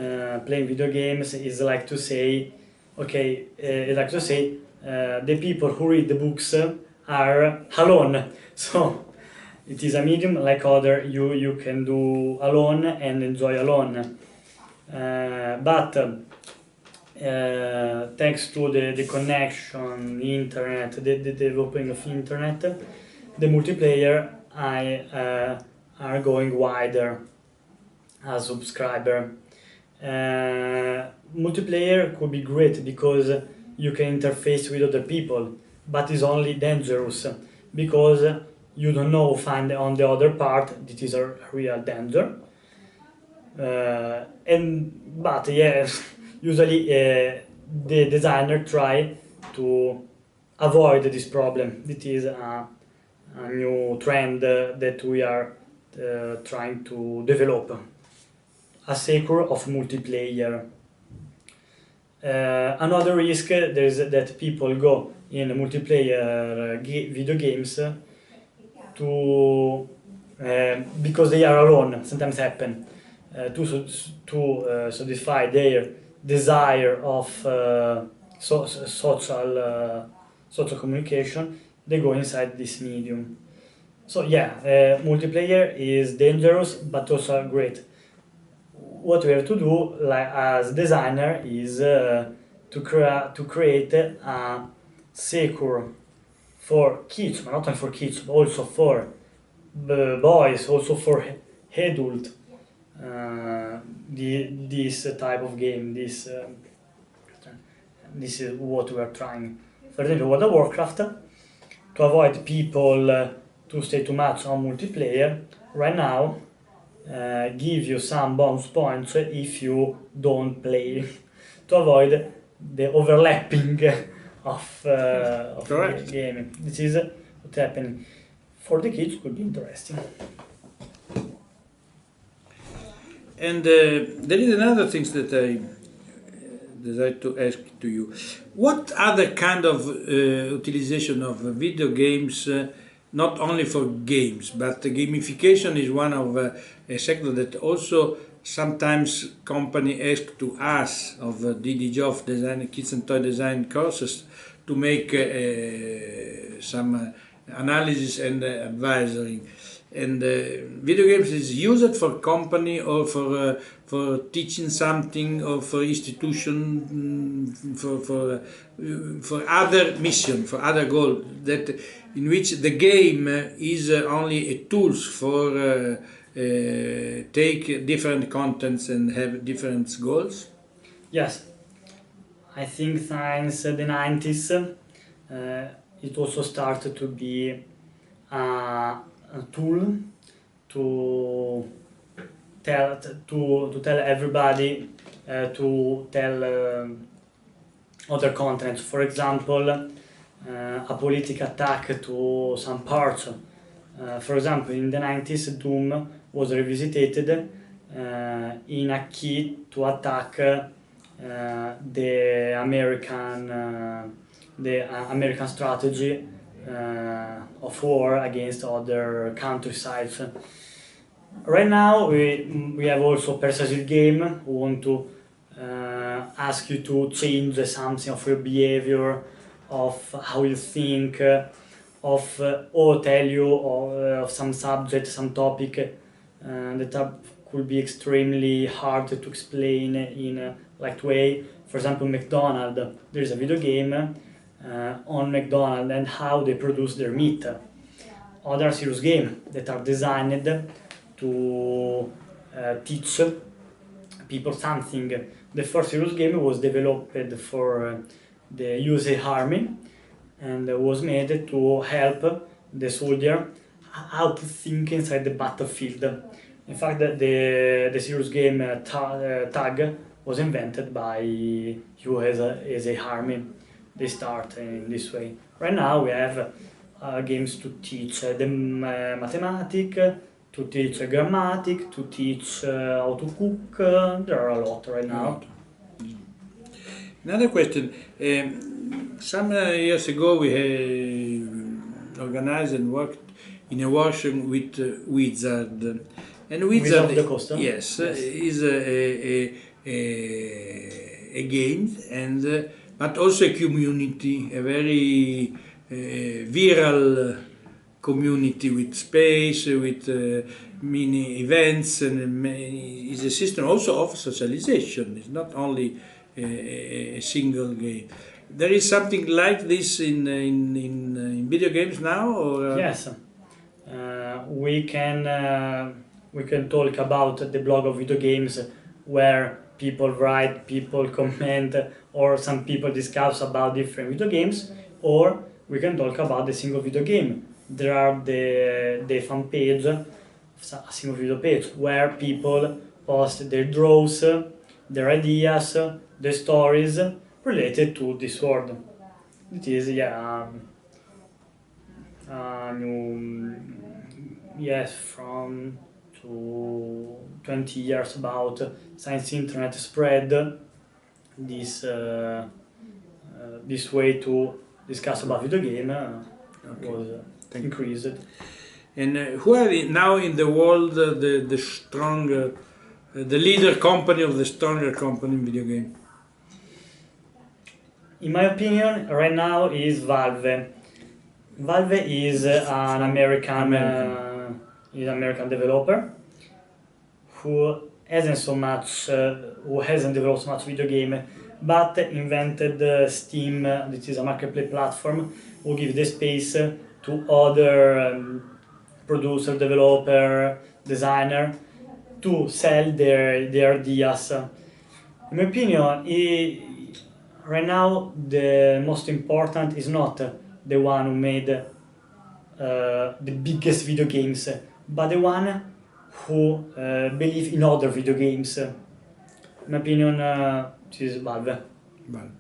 Playing video games is like to say, okay, the people who read the books are alone. So it is a medium like other you can do alone and enjoy alone. But thanks to the connection, the internet, the developing of internet, the multiplayer are going wider as subscriber. Multiplayer could be great because you can interface with other people, but it's only dangerous because you don't know find on the other part that is a real danger. But yeah, usually the designer try to avoid this problem. It is a new trend that we are trying to develop. A secure of multiplayer. Another risk there is that people go in multiplayer video games to because they are alone. Sometimes happen to satisfy their desire of social communication. They go inside this medium. So yeah, multiplayer is dangerous but also great. What we have to do, like as designer, is to create a secure for kids, but not only for kids, but also for the boys, also for adult. This type of game, this is what we are trying. For example, World of Warcraft, to avoid people to stay too much on multiplayer, right now give you some bonus points if you don't play to avoid the overlapping of the gaming. This is what's happening. For the kids, could be interesting. And there is another thing that I desire to ask to you. What other kind of utilization of video games, not only for games, but gamification is one of a sector that also sometimes company ask to us of DD Job design, kids and toy design courses to make some analysis and advisory. And video games is used for company or for teaching something or for institution, for other mission, for other goal, that in which the game is only a tools for take different contents and have different goals. Yes, I think since the 90s it also started to be a tool to tell everybody to tell other contents. For example, a political attack to some parts. For example, in the 90s, Doom was revisited in a key to attack the American strategy of war against other countrysides. Right now we have also persuasive game who want to ask you to change something of your behavior, of how you think, or tell you of some subject, some topic that could be extremely hard to explain in a light way. For example, McDonald's, there is a video game on McDonald's and how they produce their meat. Other serious games that are designed to teach people something. The first serious game was developed for the USA Army and was made to help the soldier how to think inside the battlefield. In fact, the serious game Tag was invented by USA Army. They start in this way. Right now we have games to teach the mathematics, to teach grammatic, to teach how to cook. There are a lot right now. Another question. Some years ago we organized and worked in a workshop with Wizard. And Wizard, Wizard of the Coast, yes, yes, is a game, and but also a community, a very viral community with space, with mini events, and is a system also of socialization. It's not only a single game. There is something like this in video games now, or Yes, we can talk about the blog of video games where people write, people comment, or some people discuss about different video games, or we can talk about the single video game. There are the fan page, a single video page, where people post their draws, their ideas, their stories related to this world. It is, yeah, yes, from to 20 years about science internet spread this way to discuss about video game was increased. And who are now in the world the strong, the leader company of the stronger company in video game? In my opinion, right now is Valve. Valve is an American developer who hasn't developed so much video game, but invented Steam. This is a marketplace platform who give the space to other producer, developer, designer to sell their ideas. In my opinion, right now the most important is not the one who made the biggest video games, but the one who believe in other video games. In my opinion, it is Valve. And